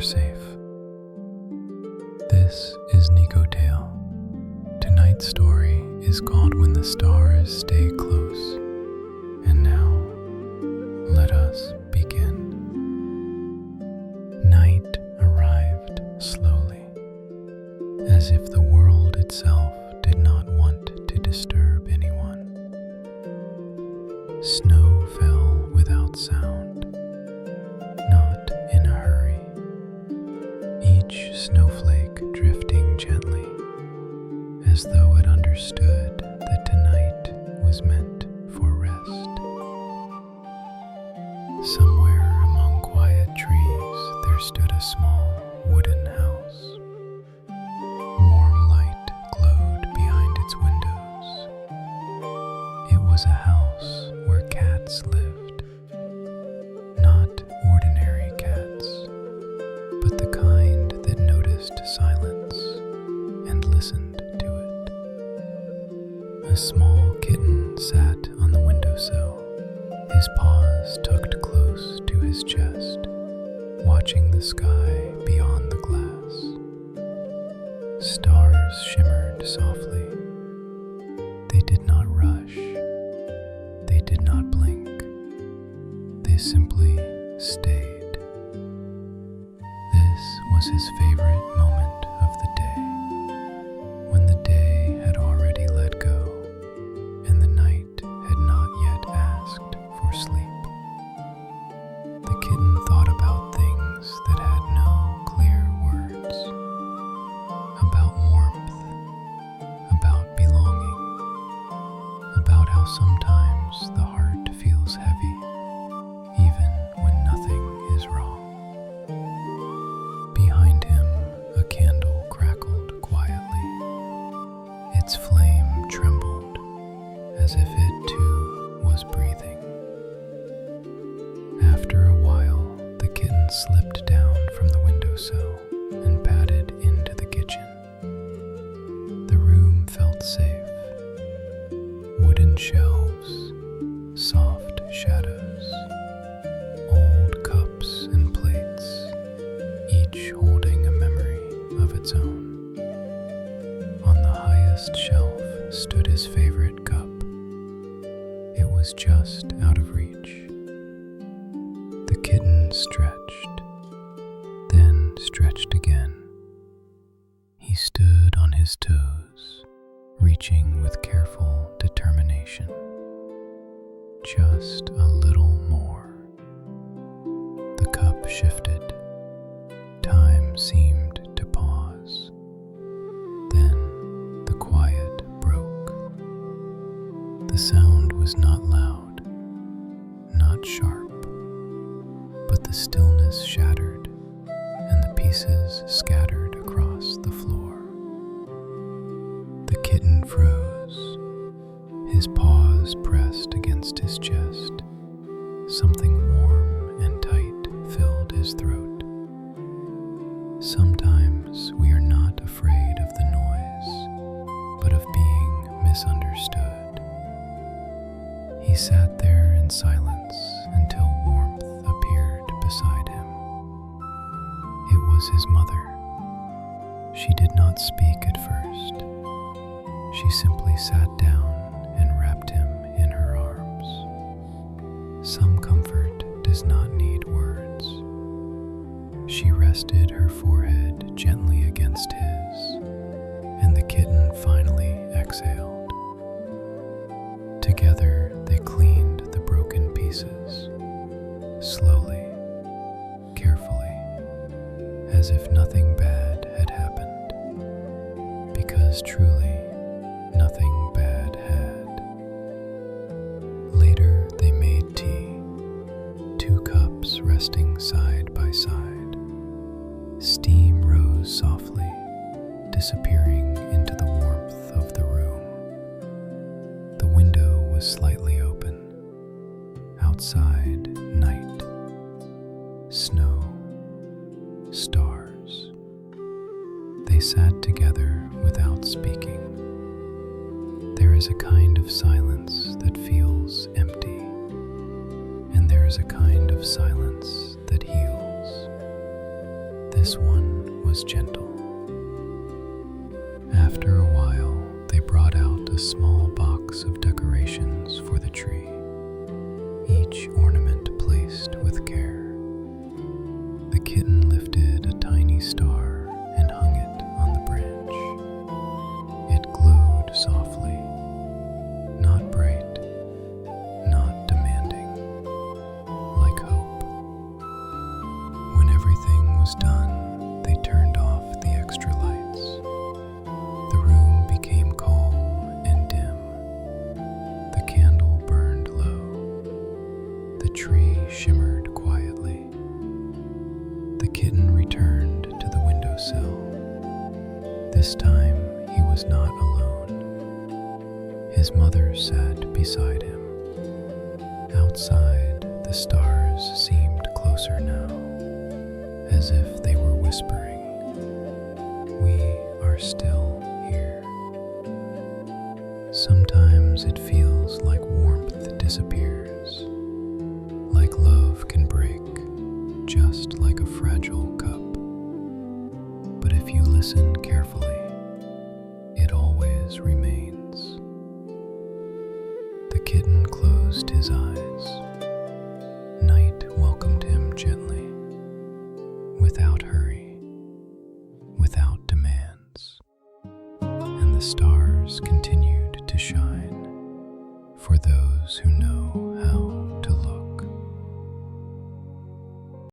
safe. This is Nico Tale. Tonight's story is called When the Stars Stay Close. And now, let us begin. Night arrived slowly, as if the world itself did not want to disturb anyone. Snow fell without sound, not in a hurry, each snowflake drifting gently, as though it understood that tonight was meant for rest. Somewhere among quiet trees there stood a small wooden house. Warm light glowed behind its windows. It was a house where cats lived. Not ordinary cats, but the kind that noticed silence and listened to it. A small kitten sat on the windowsill, his paws tucked close to his chest, watching the sky beyond the glass. Stars shimmered softly. They did not rush. They did not blink. They simply stayed. This was his favorite moment of the day, when the day had already let go and the night had not yet asked for sleep. The kitten thought about things that had no clear words, about warmth, about belonging, about how sometimes the heart feels heavy, even when nothing is wrong. Behind him, a candle crackled quietly. Its flame trembled, as if it too was breathing. After a while, the kitten slipped down from the windowsill and padded into the kitchen. The room felt safe. Wooden shelves, soft shadows, old cups and plates, each holding a memory of its own. On the highest shelf stood his favorite cup. It was just out of reach. The kitten stretched, then stretched again. He stood on his toes, reaching with careful determination. Just a little more. The cup shifted. Time seemed to pause. Then the quiet broke. The sound was not loud, not sharp, but the stillness shattered and the pieces scattered across the floor. The kitten froze, his paws pressed against his chest. Something warm and tight filled his throat. Sometimes we are not afraid of the noise, but of being misunderstood. He sat there in silence until warmth appeared beside him. It was his mother. She did not speak at first. She simply sat down and wrapped him in her arms. Some comfort does not need words. She rested her forehead gently against his, and the kitten finally exhaled. Together they cleaned the broken pieces, slowly, carefully, as if nothing bad had happened, because truly nothing bad had. Later they made tea, 2 cups resting side by side. Steam rose softly, disappearing into the warmth of the room. The window was slightly open. Outside, night, snow, stars. They sat together without speaking. There is a kind of silence that feels empty, and there is a kind of silence that heals. this one was gentle. After a while, they brought out a small box of decorations for the tree, each ornament placed with care. The kitten lifted a tiny star and hung it on the branch. It glowed softly, not bright, not demanding, like hope. When everything was done, they turned off the extra lights. The room became calm and dim. The candle burned low. The tree shimmered quietly. The kitten returned to the windowsill. This time he was not alone. His mother sat beside him. Outside, the stars seemed closer now, as if they were whispering, "We are still here." Sometimes it feels like warmth disappears, like love can break, just like a fragile cup. But if you listen carefully, it always remains. The kitten closed his eyes. Night welcomed him gently, without hurry, without demands. And the stars continued to shine for those who know